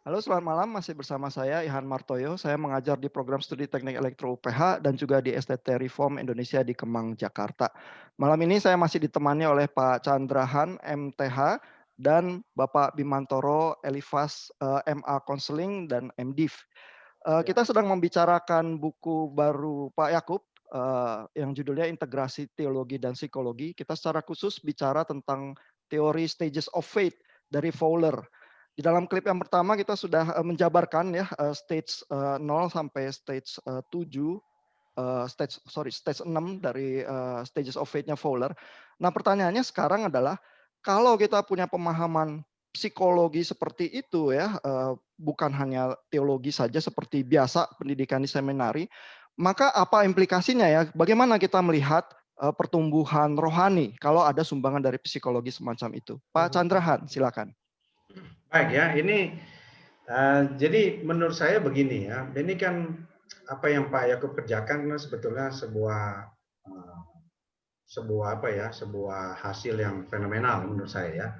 Halo, selamat malam. Masih bersama saya Ihan Martoyo. Saya mengajar di program studi Teknik Elektro UPH dan juga di STT Reform Indonesia di Kemang, Jakarta. Malam ini saya masih ditemani oleh Pak Chandrahan, MTH, dan Bapak Bimantoro Elifas, MA Counseling dan MDiv. Ya, Kita sedang membicarakan buku baru Pak Yakub, yang judulnya Integrasi Teologi dan Psikologi. Kita secara khusus bicara tentang teori stages of faith dari Fowler. Di dalam klip yang pertama kita sudah menjabarkan ya stage 0 sampai stage 7, stage 6 dari stages of faith-nya Fowler. Nah, pertanyaannya sekarang adalah kalau kita punya pemahaman psikologi seperti itu ya, bukan hanya teologi saja seperti biasa pendidikan di seminari, maka apa implikasinya ya? Bagaimana kita melihat pertumbuhan rohani kalau ada sumbangan dari psikologi semacam itu? Pak Chandrahan, silakan. baik ya. Ini jadi menurut saya begini ya. Ini kan apa yang Pak Yakub kerjakan kan sebetulnya eh, sebuah apa ya, sebuah hasil yang fenomenal menurut saya ya.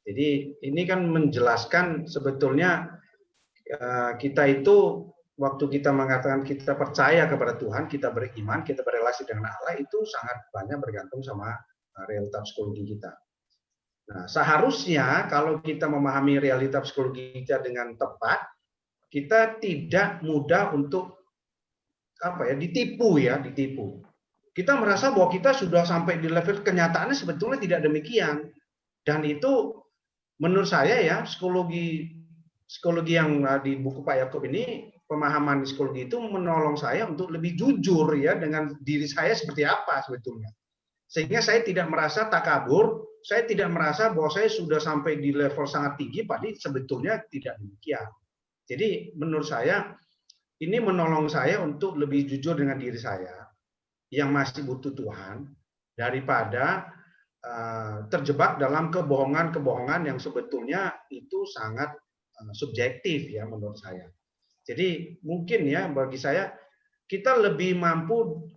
Jadi ini kan menjelaskan sebetulnya kita itu waktu kita mengatakan kita percaya kepada Tuhan, kita beriman, kita berelasi dengan Allah itu sangat banyak bergantung sama realitas psikologi kita. Nah, seharusnya kalau kita memahami realita psikologi kita dengan tepat, kita tidak mudah untuk apa ya, ditipu. Kita merasa bahwa kita sudah sampai di level kenyataannya sebetulnya tidak demikian. Dan itu menurut saya ya, psikologi psikologi yang di buku Pak Yakub ini, pemahaman psikologi itu menolong saya untuk lebih jujur ya dengan diri saya seperti apa sebetulnya. Sehingga saya tidak merasa takabur, saya tidak merasa bahwa saya sudah sampai di level sangat tinggi, padahal sebetulnya tidak demikian. Jadi menurut saya ini menolong saya untuk lebih jujur dengan diri saya yang masih butuh Tuhan daripada terjebak dalam kebohongan-kebohongan yang sebetulnya itu sangat subjektif ya menurut saya. Jadi mungkin ya bagi saya kita lebih mampu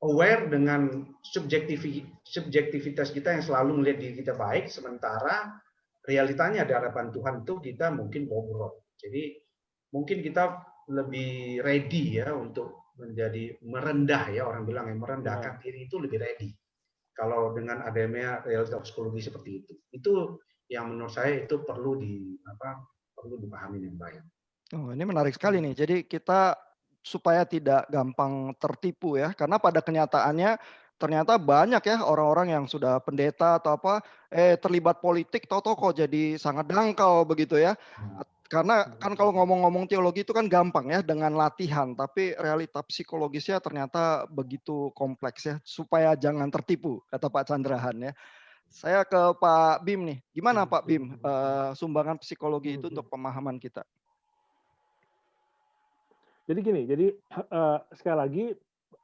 aware dengan subjektivitas kita yang selalu melihat diri kita baik, sementara realitanya di hadapan Tuhan itu kita mungkin bobrok. Jadi mungkin kita lebih ready ya untuk menjadi merendah ya, orang bilang yang merendahkan Ya, diri itu lebih ready. Kalau dengan adanya realitas psikologi seperti itu yang menurut saya itu perlu dipahami dengan baik. Oh, ini menarik sekali nih. Jadi kita supaya tidak gampang tertipu ya, karena pada kenyataannya ternyata banyak ya orang-orang yang sudah pendeta atau apa, terlibat politik tahu-tahu kok jadi sangat dangkal begitu ya. Karena kan kalau ngomong-ngomong teologi itu kan gampang ya dengan latihan, tapi realita psikologisnya ternyata begitu kompleks ya, supaya jangan tertipu kata Pak Chandrahan ya. Saya ke Pak Bim nih, gimana Pak Bim, sumbangan psikologi itu untuk pemahaman kita? jadi gini, sekali lagi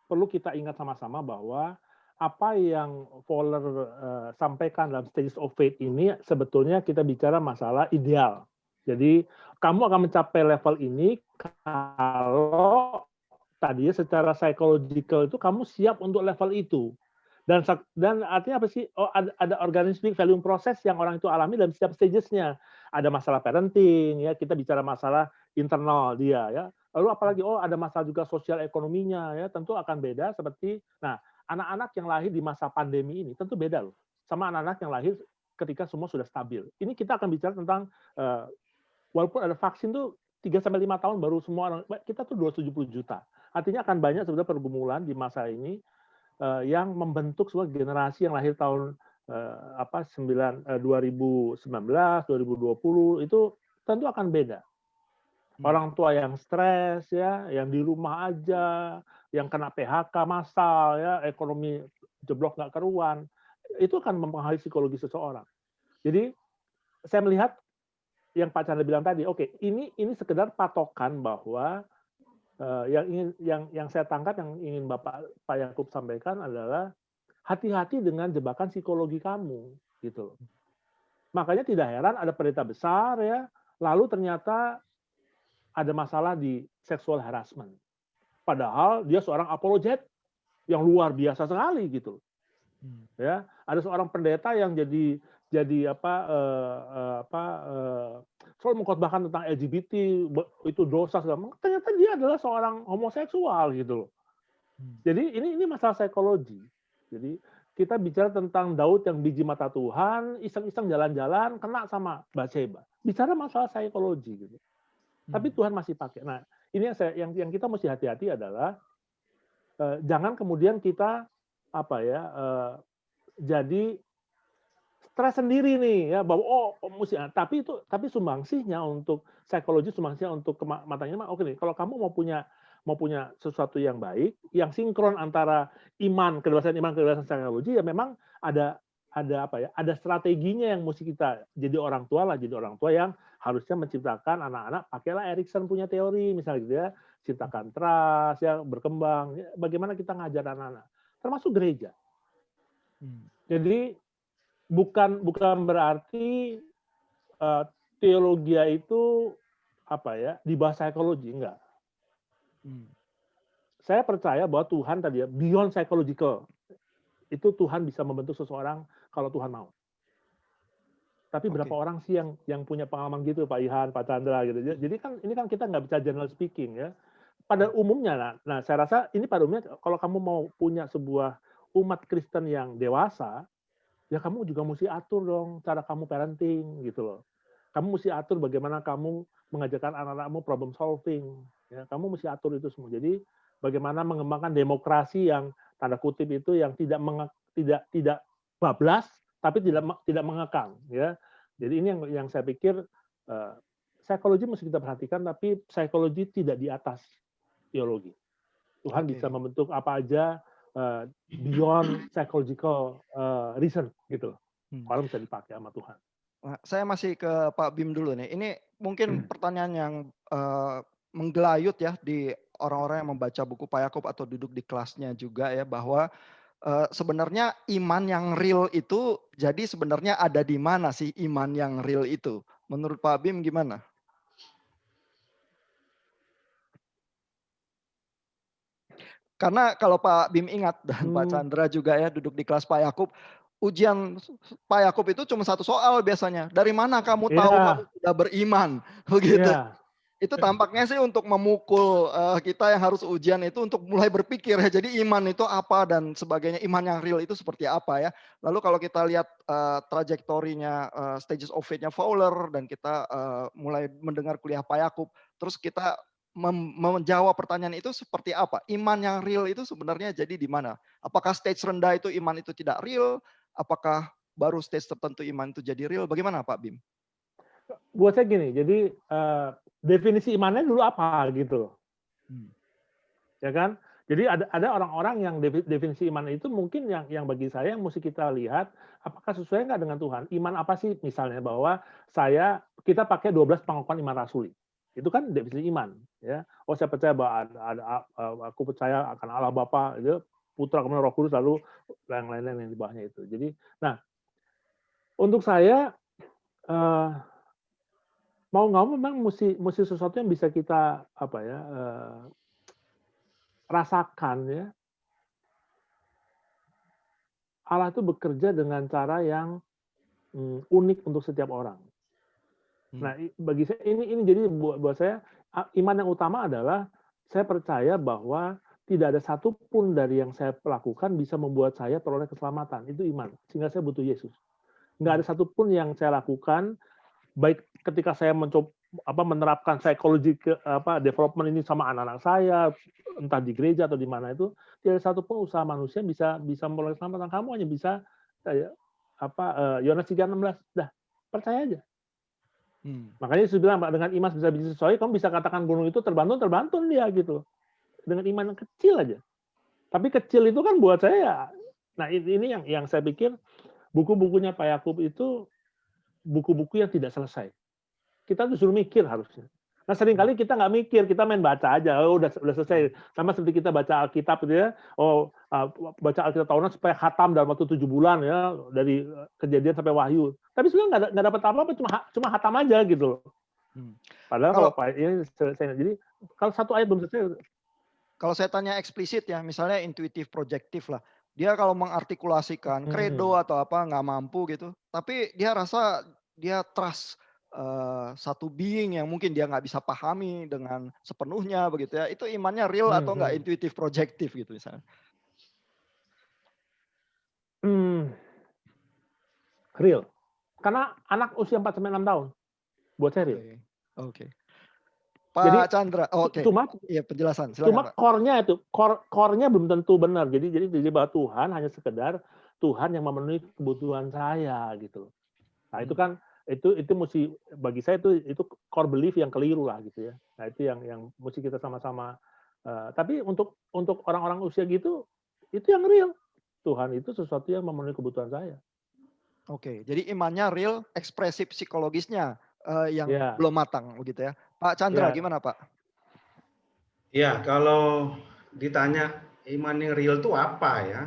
perlu kita ingat sama-sama bahwa apa yang Fowler sampaikan dalam Stages of Faith ini sebetulnya kita bicara masalah ideal. Jadi kamu akan mencapai level ini kalau tadinya secara psychological itu kamu siap untuk level itu. Dan artinya apa sih? Oh, ada organismic value proses yang orang itu alami dalam setiap stages-nya. Ada masalah parenting, ya kita bicara masalah internal dia, ya. Lalu apalagi ada masalah juga sosial ekonominya, ya tentu akan beda seperti. Nah, anak-anak yang lahir di masa pandemi ini tentu beda loh sama anak-anak yang lahir ketika semua sudah stabil. Ini kita akan bicara tentang walaupun ada vaksin tuh 3 sampai 5 tahun baru semua orang, kita tuh 270 juta. Artinya akan banyak sebenarnya pergumulan di masa ini yang membentuk sebuah generasi yang lahir tahun 2019, 2020 itu tentu akan beda. Orang tua yang stres ya, yang di rumah aja, yang kena PHK massal ya, ekonomi jeblok nggak keruan, itu akan mempengaruhi psikologi seseorang. Jadi saya melihat yang Pak Chandra bilang tadi, oke, ini sekedar patokan bahwa yang saya tangkap yang ingin Pak Yakub sampaikan adalah hati-hati dengan jebakan psikologi kamu gitu. Makanya tidak heran ada pendeta besar ya, lalu ternyata ada masalah di sexual harassment. Padahal dia seorang apologet yang luar biasa sekali gitu. Ya, ada seorang pendeta yang jadi selalu mengkhotbahkan tentang LGBT itu dosa segala macam. Ternyata dia adalah seorang homoseksual gitu loh. Jadi ini masalah psikologi. Jadi kita bicara tentang Daud yang biji mata Tuhan, iseng-iseng jalan-jalan kena sama Batseba. Bicara masalah psikologi gitu. Tapi Tuhan masih pakai. Nah, ini yang kita mesti hati-hati adalah jangan kemudian kita jadi stres sendiri nih ya bahwa mesti, tapi sumbangsihnya untuk psikologi, sumbangsihnya untuk matanya oke nih, kalau kamu mau punya sesuatu yang baik yang sinkron antara kedewasaan psikologi, ya memang ada strateginya yang mesti kita jadi orang tua yang harusnya menciptakan anak-anak, pakailah Erikson punya teori misalnya gitu ya, ciptakan trust ya, berkembang ya, bagaimana kita ngajar anak-anak termasuk gereja. Jadi bukan berarti teologi itu di bahasa psikologi, enggak. Saya percaya bahwa Tuhan tadi ya beyond psychological. Itu Tuhan bisa membentuk seseorang kalau Tuhan mau. Tapi berapa orang sih yang punya pengalaman gitu, Pak Ihan, Pak Chandra gitu. Jadi kan ini kan kita nggak bisa general speaking ya. Pada umumnya, nah saya rasa ini pada umumnya kalau kamu mau punya sebuah umat Kristen yang dewasa, ya kamu juga mesti atur dong cara kamu parenting gitu loh. Kamu mesti atur bagaimana kamu mengajarkan anak-anakmu problem solving. Ya, kamu mesti atur itu semua. Jadi bagaimana mengembangkan demokrasi yang tanda kutip itu yang tidak bablas tapi tidak mengekang. Ya, jadi ini yang saya pikir psikologi mesti kita perhatikan, tapi psikologi tidak di atas teologi. Tuhan bisa membentuk apa aja beyond psychological reason gitu. Kalau bisa dipakai sama Tuhan. Nah, saya masih ke Pak Bim dulu nih. Ini mungkin pertanyaan yang menggelayut ya di orang-orang yang membaca buku Pak Yakub atau duduk di kelasnya juga ya, bahwa sebenarnya iman yang real itu jadi sebenarnya ada di mana sih iman yang real itu? Menurut Pak Bim gimana? Karena kalau Pak Bim ingat dan Pak Chandra juga ya duduk di kelas Pak Yakub, ujian Pak Yakub itu cuma satu soal biasanya. Dari mana kamu tahu kamu sudah beriman? Begitu. Itu tampaknya sih untuk memukul kita yang harus ujian itu untuk mulai berpikir ya. Jadi iman itu apa dan sebagainya. Iman yang real itu seperti apa ya. Lalu kalau kita lihat trajektorinya stages of faith-nya Fowler dan kita mulai mendengar kuliah Pak Yakub, terus kita menjawab pertanyaan itu seperti apa? Iman yang real itu sebenarnya jadi di mana? Apakah stage rendah itu iman itu tidak real? Apakah baru stage tertentu iman itu jadi real? Bagaimana Pak Bim? Buat saya gini, jadi definisi imannya dulu apa gitu. Ya kan? Jadi ada orang-orang yang definisi iman itu mungkin yang bagi saya yang mesti kita lihat apakah sesuai nggak dengan Tuhan. Iman apa sih? Misalnya bahwa kita pakai 12 pengakuan iman rasuli. Itu kan definisi iman, ya. Oh, saya percaya bahwa aku percaya akan Allah Bapa, itu Putra kemudian Roh Kudus, lalu yang lain-lain yang di bawahnya itu. Jadi, nah, untuk saya mau nggak mau memang mesti sesuatu yang bisa kita rasakan ya. Allah itu bekerja dengan cara yang unik untuk setiap orang. Nah, bagi saya ini jadi buat saya iman yang utama adalah saya percaya bahwa tidak ada satupun dari yang saya lakukan bisa membuat saya peroleh keselamatan. Itu iman. Sehingga saya butuh Yesus. Nggak ada satupun yang saya lakukan baik ketika saya mencoba menerapkan psikologi development ini sama anak-anak saya, entah di gereja atau di mana itu, tidak ada satupun usaha manusia bisa memperoleh keselamatan. Kamu hanya bisa Yohanes 3:16, dah percaya aja. Makanya Yesus bilang dengan iman bisa sesuai, kamu bisa katakan gunung itu terbantun dia gitu. Dengan iman yang kecil aja. Tapi kecil itu kan buat saya, nah ini yang saya pikir buku-bukunya Pak Yakub itu buku-buku yang tidak selesai. Kita disuruh mikir harusnya. Nah seringkali kita nggak mikir, kita main baca aja, udah selesai. Sama seperti kita baca Alkitab gitu ya, baca Alkitab tahunan supaya khatam dalam waktu 7 bulan ya, dari Kejadian sampai Wahyu. Tapi sebenarnya nggak dapat apa-apa, cuma khatam aja gitu loh. Padahal kalau Pak ini selesai. Jadi kalau satu ayat belum selesai. Kalau saya tanya eksplisit ya, misalnya intuitif, projektif lah. Dia kalau mengartikulasikan kredo Hmm. atau apa nggak mampu gitu, tapi dia rasa dia trust satu being yang mungkin dia nggak bisa pahami dengan sepenuhnya begitu ya. Itu imannya real atau nggak Hmm. intuitif projective gitu misalnya. Hmm. Real. Karena anak usia 4 sampai 6 tahun buat saya real. Oke. Oke. Jadi Pak Chandra, oke. cuma Iya penjelasan, silakan Pak. core-nya itu core-nya belum tentu benar. Jadi bahwa Tuhan hanya sekedar Tuhan yang memenuhi kebutuhan saya gitu loh. Nah, itu kan itu mesti bagi saya itu core belief yang keliru lah gitu ya. Nah, itu yang mesti kita sama-sama tapi untuk orang-orang usia gitu itu yang real. Tuhan itu sesuatu yang memenuhi kebutuhan saya. Oke, jadi imannya real, ekspresi psikologisnya yang Ya, belum matang begitu ya. Pak Chandra ya. gimana Pak? Ya, kalau ditanya iman yang real itu apa ya?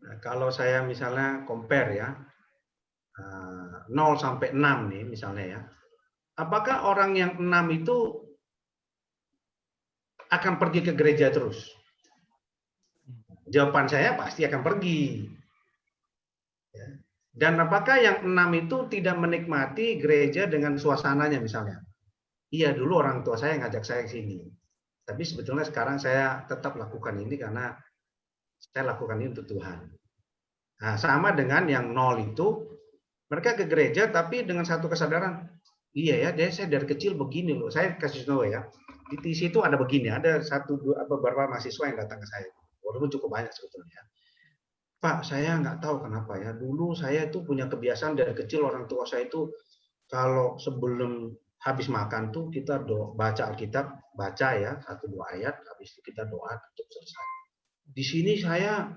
Nah, kalau saya misalnya compare ya, 0 sampai 6 nih misalnya ya. Apakah orang yang 6 itu akan pergi ke gereja terus? Jawaban saya pasti akan pergi. Ya. Dan apakah yang 6 itu tidak menikmati gereja dengan suasananya misalnya? Iya, dulu orang tua saya ngajak saya ke sini. Tapi sebetulnya sekarang saya tetap lakukan ini karena saya lakukan ini untuk Tuhan. Nah, sama dengan yang 0 itu, mereka ke gereja tapi dengan satu kesadaran, iya ya, saya dari kecil begini loh. Saya kasih tahu ya, di TC itu ada begini, ada beberapa mahasiswa yang datang ke saya, walaupun cukup banyak sebetulnya. Pak, saya nggak tahu kenapa ya. Dulu saya itu punya kebiasaan dari kecil orang tua saya itu kalau sebelum habis makan tuh kita baca Alkitab, baca ya 1-2 ayat, habis itu kita doa untuk selesai. Di sini saya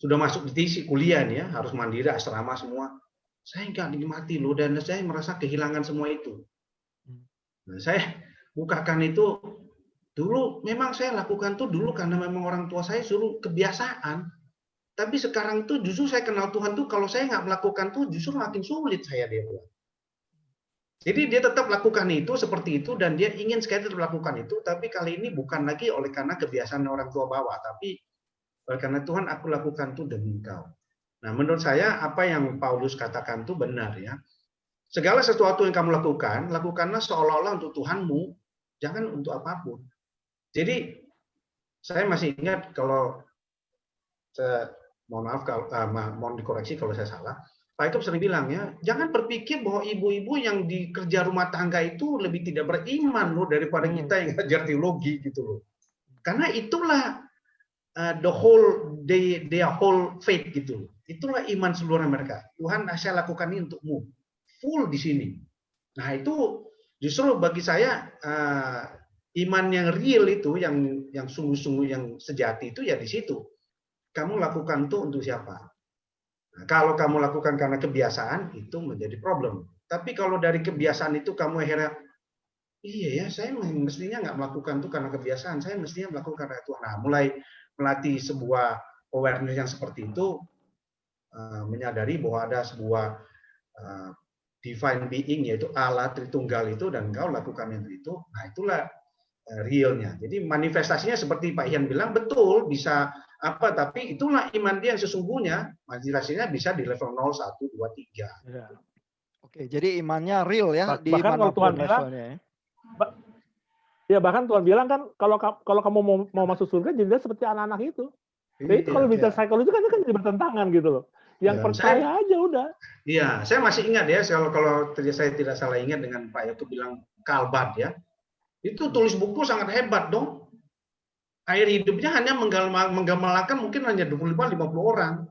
sudah masuk di TC kuliah nih ya, harus mandiri asrama semua. Saya nggak nikmati loh dan saya merasa kehilangan semua itu. Nah, saya bukakan itu dulu memang saya lakukan tuh dulu karena memang orang tua saya suruh kebiasaan. Tapi sekarang tuh justru saya kenal Tuhan tuh kalau saya nggak melakukan tuh justru makin sulit saya dia bilang. Jadi dia tetap lakukan itu seperti itu dan dia ingin sekali tetap lakukan itu, tapi kali ini bukan lagi oleh karena kebiasaan orang tua bawa, tapi oleh karena Tuhan aku lakukan itu demi Engkau. Nah, menurut saya apa yang Paulus katakan itu benar ya. Segala sesuatu yang kamu lakukan, lakukanlah seolah-olah untuk Tuhanmu, jangan untuk apapun. Jadi saya masih ingat kalau mohon maaf kalau mohon dikoreksi kalau saya salah. Pak Eko sering bilang ya, jangan berpikir bahwa ibu-ibu yang di kerja rumah tangga itu lebih tidak beriman loh daripada kita yang ngajar teologi gitu loh. Karena itulah their whole faith gitu. Itulah iman seluruh mereka. Tuhan, saya lakukan ini untukmu. Full di sini. Nah, itu justru bagi saya iman yang real itu yang sungguh-sungguh yang sejati itu ya di situ. Kamu lakukan itu untuk siapa? Nah, kalau kamu lakukan karena kebiasaan itu menjadi problem. Tapi kalau dari kebiasaan itu kamu akhirnya iya ya, saya mestinya nggak melakukan itu karena kebiasaan. Saya mestinya melakukan karena Tuhan. Nah, mulai melatih sebuah awareness yang seperti itu, menyadari bahwa ada sebuah divine being yaitu Allah Tritunggal itu dan engkau lakukan itu. Nah, itulah realnya. Jadi manifestasinya seperti Pak Ian bilang betul bisa apa tapi itulah iman dia yang sesungguhnya manifestasinya bisa di level 0, 1, 2, 3. Ya. Oke, jadi imannya real ya di Bahkan kalau manapun Tuhan bilang, levelnya ya. ya bahkan Tuhan bilang kan kalau kamu mau masuk surga jadilah seperti anak-anak itu. Jadi kalau bicara psikologi kan itu kan jadi bertentangan gitu loh. Yang percaya aja udah. Iya, saya masih ingat ya kalau saya tidak salah ingat dengan Pak Yakub bilang Kalbat ya. Itu tulis buku sangat hebat dong. Air hidupnya hanya menggamalakan mungkin hanya 25-50 orang.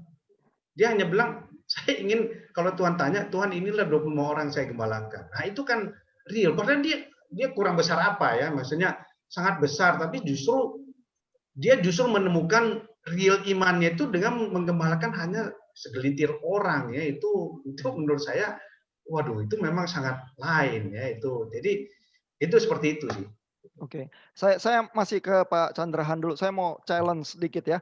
Dia hanya bilang, saya ingin kalau Tuhan tanya, Tuhan inilah 25 orang saya gembalakan. Nah itu kan real. Padahal dia kurang besar apa ya, maksudnya sangat besar, tapi dia justru menemukan real imannya itu dengan menggembalakan hanya segelintir orang ya. Itu menurut saya, waduh itu memang sangat lain ya itu. Jadi itu seperti itu sih. Oke, saya masih ke Pak Chandrahan dulu. Saya mau challenge sedikit ya.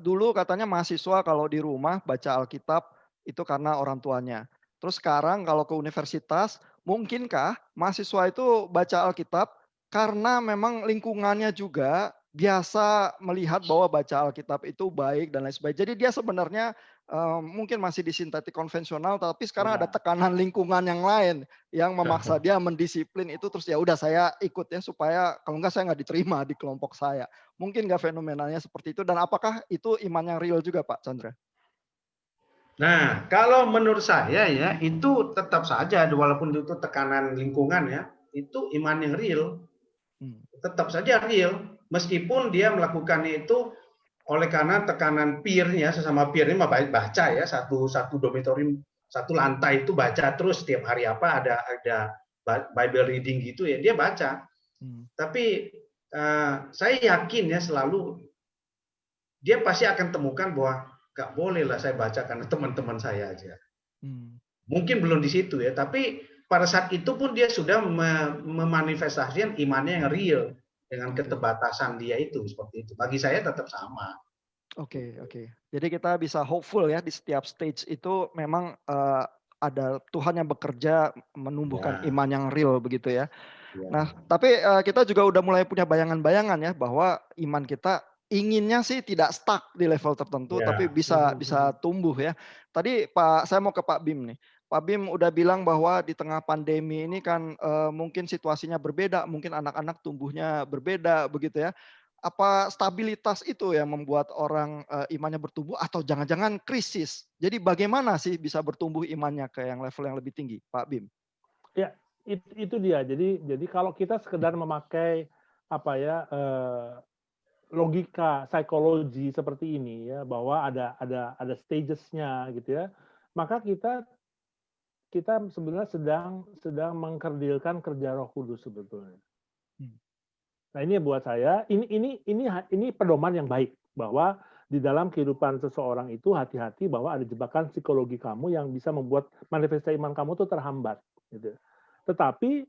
Dulu katanya mahasiswa kalau di rumah baca Alkitab itu karena orang tuanya. Terus sekarang kalau ke universitas, mungkinkah mahasiswa itu baca Alkitab karena memang lingkungannya juga biasa melihat bahwa baca Alkitab itu baik dan lain sebagainya. Jadi dia sebenarnya mungkin masih di sintetik konvensional, tapi sekarang ada Ya. tekanan lingkungan yang lain yang memaksa dia mendisiplin itu, terus ya udah saya ikut ya supaya kalau enggak saya nggak diterima di kelompok saya. Mungkin nggak fenomenalnya seperti itu, dan apakah itu iman yang real juga Pak Chandra? Nah, kalau menurut saya ya itu tetap saja walaupun itu tekanan lingkungan ya, itu iman yang real, tetap saja real meskipun dia melakukannya itu oleh karena tekanan peer-nya, sesama peer ini mah baca ya, satu dormitorium, satu lantai itu baca terus setiap hari apa ada Bible reading gitu ya, dia baca. Tapi saya yakin ya selalu dia pasti akan temukan bahwa nggak boleh lah saya baca karena teman-teman saya aja. Mungkin belum di situ ya, tapi pada saat itu pun dia sudah memanifestasikan imannya yang real dengan keterbatasan dia itu seperti itu. Bagi saya tetap sama. Oke. Jadi kita bisa hopeful ya di setiap stage itu memang ada Tuhan yang bekerja menumbuhkan iman yang real begitu ya. Nah, tapi kita juga udah mulai punya bayangan-bayangan ya bahwa iman kita inginnya sih tidak stuck di level tertentu, tapi bisa tumbuh ya. Tadi saya mau ke Pak Bim nih. Pak Bim udah bilang bahwa di tengah pandemi ini kan mungkin situasinya berbeda, mungkin anak-anak tumbuhnya berbeda begitu ya. Apa stabilitas itu yang membuat orang imannya bertumbuh atau jangan-jangan krisis? Jadi bagaimana sih bisa bertumbuh imannya ke yang level yang lebih tinggi, Pak Bim? Ya, itu dia. Jadi kalau kita sekedar memakai apa ya logika psikologi seperti ini ya, bahwa ada stages-nya gitu ya, maka kita sebenarnya sedang mengkerdilkan kerja Roh Kudus sebetulnya. Nah, ini buat saya ini pedoman yang baik bahwa di dalam kehidupan seseorang itu hati-hati bahwa ada jebakan psikologi kamu yang bisa membuat manifestasi iman kamu itu terhambat gitu. Tetapi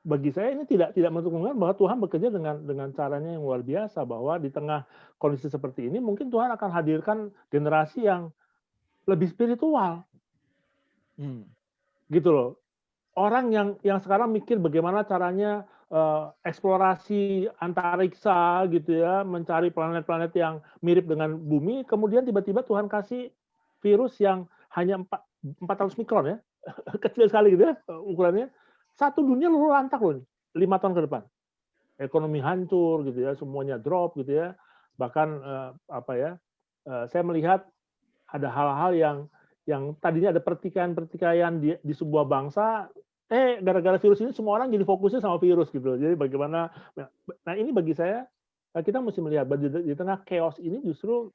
bagi saya ini tidak menutup kemungkinan bahwa Tuhan bekerja dengan caranya yang luar biasa, bahwa di tengah kondisi seperti ini mungkin Tuhan akan hadirkan generasi yang lebih spiritual. Gitu loh. Orang yang sekarang mikir bagaimana caranya eksplorasi antariksa gitu ya, mencari planet-planet yang mirip dengan bumi, kemudian tiba-tiba Tuhan kasih virus yang hanya 400 mikron ya, kecil sekali gitu ya ukurannya. Satu dunia luluh lantak loh, 5 tahun ke depan. Ekonomi hancur gitu ya, semuanya drop gitu ya. Bahkan saya melihat ada hal-hal yang tadinya ada pertikaian di sebuah bangsa, gara-gara virus ini semua orang jadi fokusnya sama virus gitu. Jadi bagaimana, nah ini bagi saya kita mesti melihat di tengah chaos ini justru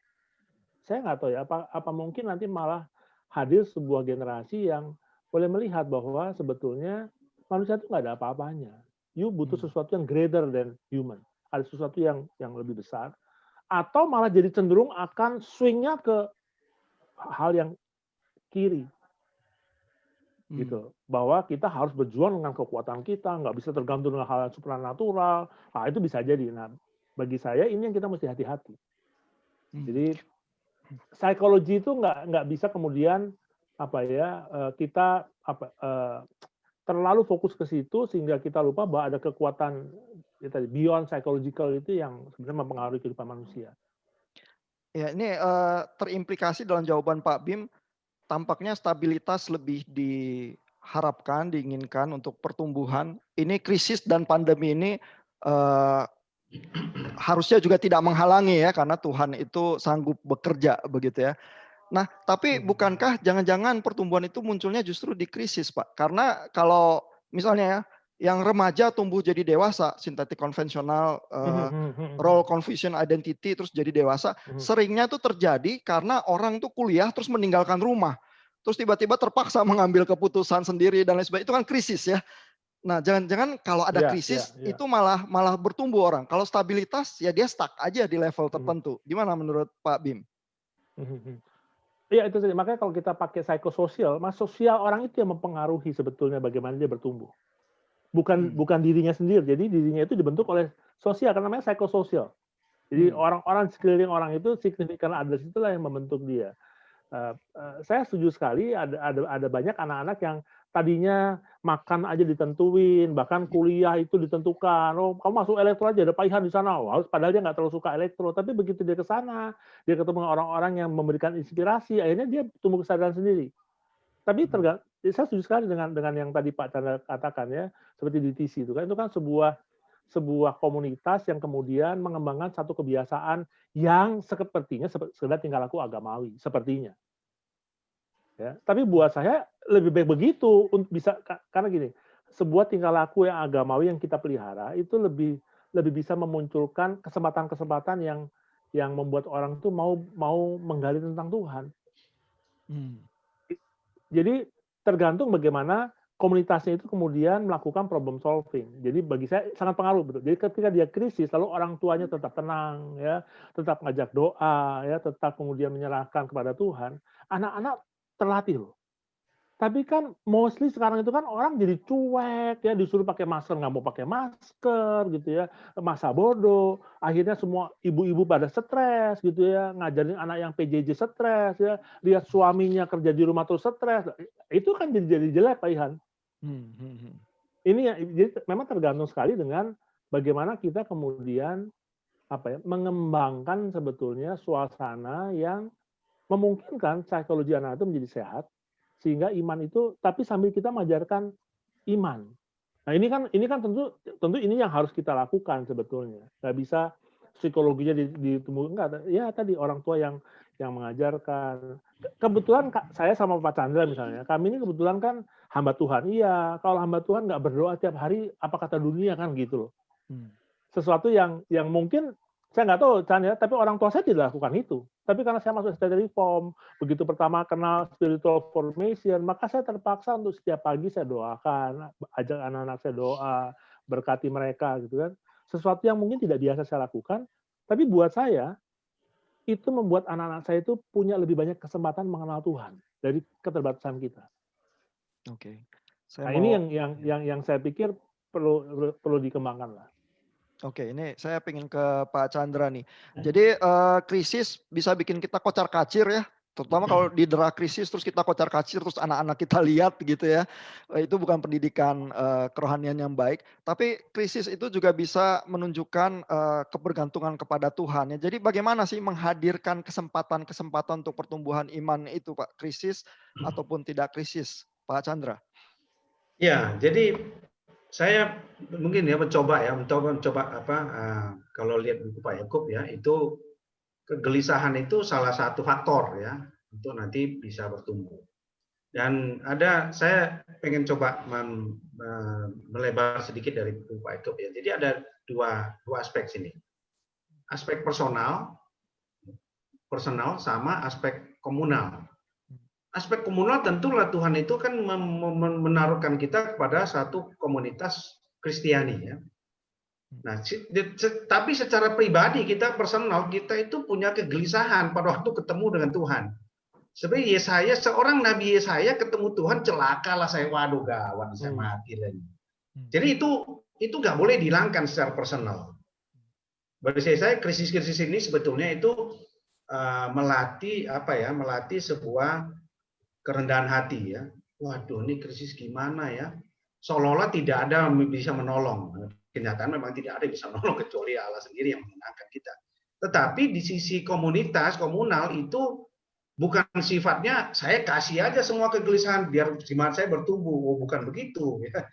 saya nggak tahu ya apa mungkin nanti malah hadir sebuah generasi yang boleh melihat bahwa sebetulnya manusia itu nggak ada apa-apanya. You butuh sesuatu yang greater than human. Ada sesuatu yang lebih besar. Atau malah jadi cenderung akan swing-nya ke hal yang kiri. Gitu, bahwa kita harus berjuang dengan kekuatan kita, nggak bisa tergantung dengan hal yang supranatural. Nah, itu bisa jadi. Nah, bagi saya ini yang kita mesti hati-hati. Jadi psikologi itu nggak bisa kemudian kita terlalu fokus ke situ sehingga kita lupa bahwa ada kekuatan beyond psychological itu yang sebenarnya mempengaruhi kehidupan manusia. Ya, ini terimplikasi dalam jawaban Pak Bim. Tampaknya stabilitas lebih diharapkan, diinginkan untuk pertumbuhan. Ini krisis dan pandemi ini harusnya juga tidak menghalangi ya, karena Tuhan itu sanggup bekerja begitu ya. Nah, tapi bukankah jangan-jangan pertumbuhan itu munculnya justru di krisis, Pak? Karena kalau misalnya ya, yang remaja tumbuh jadi dewasa, sintetik konvensional, role confusion identity terus jadi dewasa, seringnya itu terjadi karena orang tuh kuliah terus meninggalkan rumah. Terus tiba-tiba terpaksa mengambil keputusan sendiri dan lain sebagainya. Itu kan krisis ya. Nah, jangan-jangan kalau ada krisis itu malah bertumbuh orang. Kalau stabilitas ya dia stuck aja di level tertentu. Gimana menurut Pak Bim? Iya itu saja. Makanya kalau kita pakai psikososial, sosial orang itu yang mempengaruhi sebetulnya bagaimana dia bertumbuh. Bukan dirinya sendiri. Jadi dirinya itu dibentuk oleh sosial, karena namanya psikososial. Jadi orang-orang sekeliling orang itu signifikan others itulah yang membentuk dia. Saya setuju sekali ada banyak anak-anak yang tadinya makan aja ditentuin, bahkan kuliah itu ditentukan. Oh, kamu masuk elektro aja, ada Pak Ihan di sana. Wah, padahal dia nggak terlalu suka elektro. Tapi begitu dia ke sana, dia ketemu dengan orang-orang yang memberikan inspirasi, akhirnya dia tumbuh kesadaran sendiri. Tapi saya setuju sekali dengan yang tadi Pak Chandra katakan ya, seperti di TC itu kan sebuah komunitas yang kemudian mengembangkan satu kebiasaan yang sepertinya sekedar tingkah laku agamawi, sepertinya. Ya, tapi buat saya lebih baik begitu bisa karena gini, sebuah tingkah laku yang agamawi yang kita pelihara itu lebih bisa memunculkan kesempatan-kesempatan yang membuat orang tuh mau menggali tentang Tuhan. Jadi tergantung bagaimana komunitasnya itu kemudian melakukan problem solving. Jadi bagi saya sangat pengaruh betul. Jadi ketika dia krisis, lalu orang tuanya tetap tenang, ya, tetap ngajak doa, ya, tetap kemudian menyerahkan kepada Tuhan. Anak-anak terlatih loh. Tapi kan mostly sekarang itu kan orang jadi cuek, ya, disuruh pakai masker nggak mau pakai masker gitu ya, masa bodoh. Akhirnya semua ibu-ibu pada stres gitu ya, ngajarin anak yang PJJ stres ya, lihat suaminya kerja di rumah terus stres. Itu kan jadi jelek Pak Ihan. Ini ya, jadi memang tergantung sekali dengan bagaimana kita kemudian mengembangkan sebetulnya suasana yang memungkinkan psikologi anak itu menjadi sehat, sehingga iman itu, tapi sambil kita mengajarkan iman. Nah ini kan tentu ini yang harus kita lakukan sebetulnya. Nggak bisa psikologinya ditumbuh, enggak. Ya tadi orang tua yang mengajarkan. Kebetulan saya sama Pak Chandra misalnya, kami ini kebetulan kan hamba Tuhan. Iya, kalau hamba Tuhan nggak berdoa tiap hari, apa kata dunia kan gitu loh. Sesuatu yang mungkin saya nggak tahu Chan ya, tapi orang tua saya tidak lakukan itu. Tapi karena saya masuk study reform, begitu pertama kenal spiritual formation, maka saya terpaksa untuk setiap pagi saya doakan, ajak anak-anak saya doa, berkati mereka gitu kan. Sesuatu yang mungkin tidak biasa saya lakukan, tapi buat saya itu membuat anak-anak saya itu punya lebih banyak kesempatan mengenal Tuhan dari keterbatasan kita. Oke. Nah, ini yang saya pikir perlu dikembangkan lah. Oke, ini saya pengen ke Pak Chandra nih. Jadi krisis bisa bikin kita kocar-kacir ya, terutama kalau didera krisis terus kita kocar-kacir terus anak-anak kita lihat gitu ya. Itu bukan pendidikan kerohanian yang baik, tapi krisis itu juga bisa menunjukkan kebergantungan kepada Tuhan ya. Jadi bagaimana sih menghadirkan kesempatan-kesempatan untuk pertumbuhan iman itu Pak, krisis ataupun tidak krisis, Pak Chandra? Ya, jadi saya mungkin ya mencoba kalau lihat buku Pak Yakub ya, itu kegelisahan itu salah satu faktor ya untuk nanti bisa bertumbuh. Dan saya pengen coba melebar sedikit dari buku Pak Yakub ya. Jadi ada dua aspek sini. Aspek personal sama aspek komunal. Aspek komunal tentulah Tuhan itu kan menaruhkan kita kepada satu komunitas Kristiani ya. Nah, tapi secara pribadi kita personal kita itu punya kegelisahan pada waktu ketemu dengan Tuhan. Sebenarnya seorang Nabi Yesaya ketemu Tuhan celakalah saya, waduh gawat saya mati lagi. Jadi itu nggak boleh dihilangkan secara personal. Bagi saya krisis-krisis ini sebetulnya itu melatih sebuah kerendahan hati ya. Waduh, ini krisis gimana ya? Seolah-olah tidak ada yang bisa menolong. Kenyataan memang tidak ada yang bisa menolong kecuali Allah sendiri yang mengenalkan kita. Tetapi di sisi komunal itu bukan sifatnya saya kasih aja semua kegelisahan biar iman saya bertumbuh. Oh, bukan begitu ya.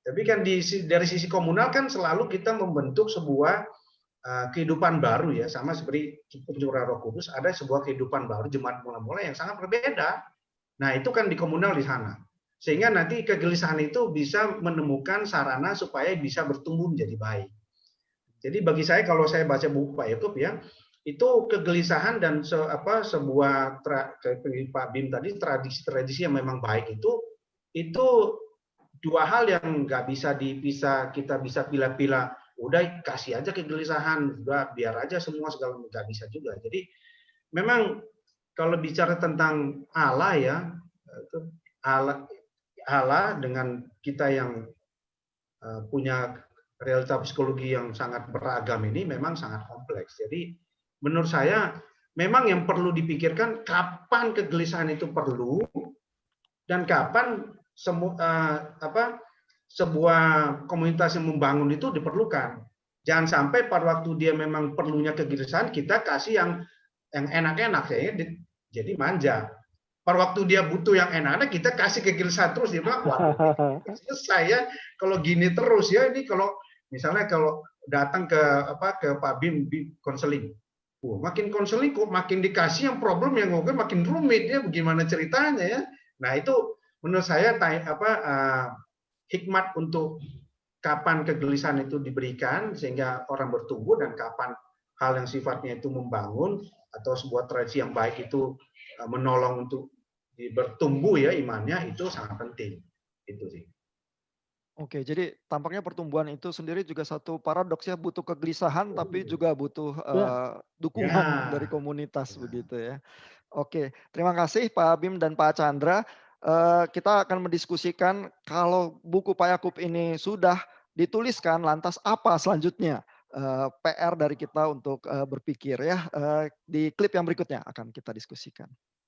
Tapi kan dari sisi komunal kan selalu kita membentuk sebuah kehidupan baru ya, sama seperti pencurahan Roh Kudus, ada sebuah kehidupan baru jemaat mula-mula yang sangat berbeda. Nah, itu kan di komunal di sana. Sehingga nanti kegelisahan itu bisa menemukan sarana supaya bisa bertumbuh menjadi baik. Jadi bagi saya kalau saya baca buku Pak Yakub ya, itu kegelisahan dan sebuah Pak Bim tadi tradisi yang memang baik itu dua hal yang nggak bisa dipisah, kita bisa pilih-pilih. Udah kasih aja kegelisahan, udah biar aja semua segala nggak bisa juga. Jadi memang kalau bicara tentang Allah ya, Allah dengan kita yang punya realita psikologi yang sangat beragam ini memang sangat kompleks. Jadi menurut saya memang yang perlu dipikirkan kapan kegelisahan itu perlu dan kapan sebuah komunitas yang membangun itu diperlukan. Jangan sampai pada waktu dia memang perlunya kegelisahan, kita kasih yang enak-enak, jadi manja. Pada waktu dia butuh yang enak-enak, kita kasih kegelisahan terus, dia bilang, wah, selesai ya, kalau gini terus ya, ini kalau misalnya kalau datang ke Pak Bim konseling, makin konseling kok makin dikasih yang problem yang makin rumit ya, bagaimana ceritanya ya. Nah itu menurut saya hikmat untuk kapan kegelisahan itu diberikan sehingga orang bertumbuh, dan kapan hal yang sifatnya itu membangun atau sebuah tradisi yang baik itu menolong untuk bertumbuh ya imannya, itu sangat penting. Itu sih. Oke, jadi tampaknya pertumbuhan itu sendiri juga satu paradoks ya, butuh kegelisahan tapi juga butuh dukungan dari komunitas begitu ya. Oke, terima kasih Pak Bim dan Pak Chandra. Kita akan mendiskusikan kalau buku Pak Yakub ini sudah dituliskan, lantas apa selanjutnya PR dari kita untuk berpikir ya. Di klip yang berikutnya akan kita diskusikan.